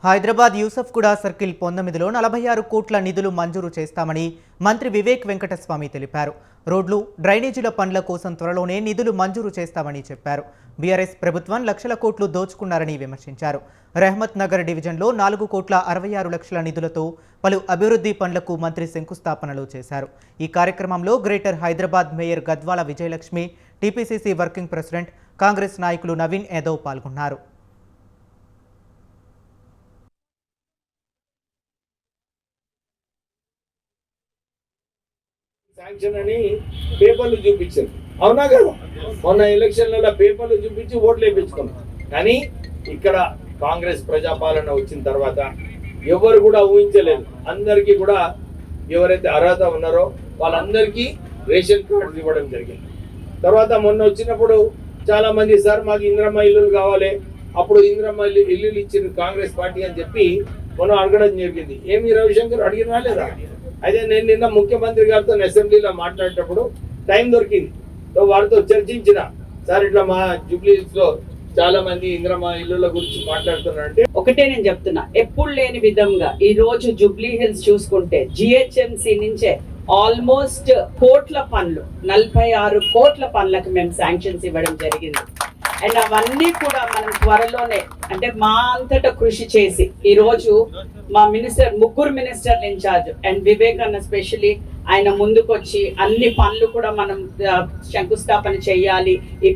Hyderabad Yousufguda circle 19లో 46 కోట్ల నిధులు మంజూరు చేస్తామని మంత్రి వివేక్ వెంకటస్వామి తెలిపారు. రోడ్లు, డ్రైనేజీల పనుల కోసం త్వరలోనే నిధులు మంజూరు చేస్తామని చెప్పారు. బీఆర్ఎస్ ప్రభుత్వం లక్షల కోట్లు దోచుకున్నారని విమర్శించారు. రెహమత్ నగర్ డివిజన్లో 4 కోట్ల 66 లక్షల నిధులతో పలు అభివృద్ధి పనులకు మంత్రి శంకుస్థాపనలు చేశారు. ఈ కార్యక్రమంలో greater Hyderabad mayor Gadwal Vijayalakshmi, TPCC working president, Congress నాయకులు నవీన్ యాదవ్ పాల్గొన్నారు. శాంక్షన్ అని పేపర్లు చూపించారు, అవునా కదా? మొన్న ఎలక్షన్లలో పేపర్లు చూపించి ఓట్లు వేయించుకున్నాం. కానీ ఇక్కడ కాంగ్రెస్ ప్రజాపాలన వచ్చిన తర్వాత ఎవరు కూడా ఊహించలేదు. అందరికీ కూడా ఎవరైతే అర్హత ఉన్నారో వాళ్ళందరికీ రేషన్ కార్డు ఇవ్వడం జరిగింది. తర్వాత మొన్న వచ్చినప్పుడు చాలా మంది సార్ మాకు ఇందిరమ్మ ఇల్లులు కావాలి, అప్పుడు ఇందిరమ్మ ఇల్లులు ఇచ్చింది కాంగ్రెస్ పార్టీ అని చెప్పి మనం అడగడం జరిగింది. ఏమి రవిశంకర్ అడిగినా లేదా? అయితే నేను నిన్న ముఖ్యమంత్రి గారితో అసెంబ్లీలో మాట్లాడేటప్పుడు టైం దొరికింది, వారితో చర్చించిన. సార్ ఇట్లా మా జూబ్లీహిల్స్ లో చాలా మంది ఇందిరమ్మ ఇల్లుల గురించి మాట్లాడుతున్నారంటే ఒకటే నేను చెప్తున్నా, ఎప్పుడు లేని విధంగా ఈ రోజు జూబ్లీహిల్స్ చూసుకుంటే జిహెచ్ఎంసి నుంచే ఆల్మోస్ట్ కోట్ల పనులు, 46 కోట్ల పనులకు మేము శాంక్షన్స్ ఇవ్వడం జరిగింది. అండ్ అవన్నీ కూడా మనం త్వరలోనే, అంటే మా అంతటా కృషి చేసి ఈ రోజు మా ముగ్గురు మినిస్టర్లు ఇన్ఛార్జ్ అండ్ వివేక్ అన్న స్పెషల్లీ ఆయన ముందుకొచ్చి అన్ని పనులు కూడా మనం శంకుస్థాపన చేయాలి. ఈ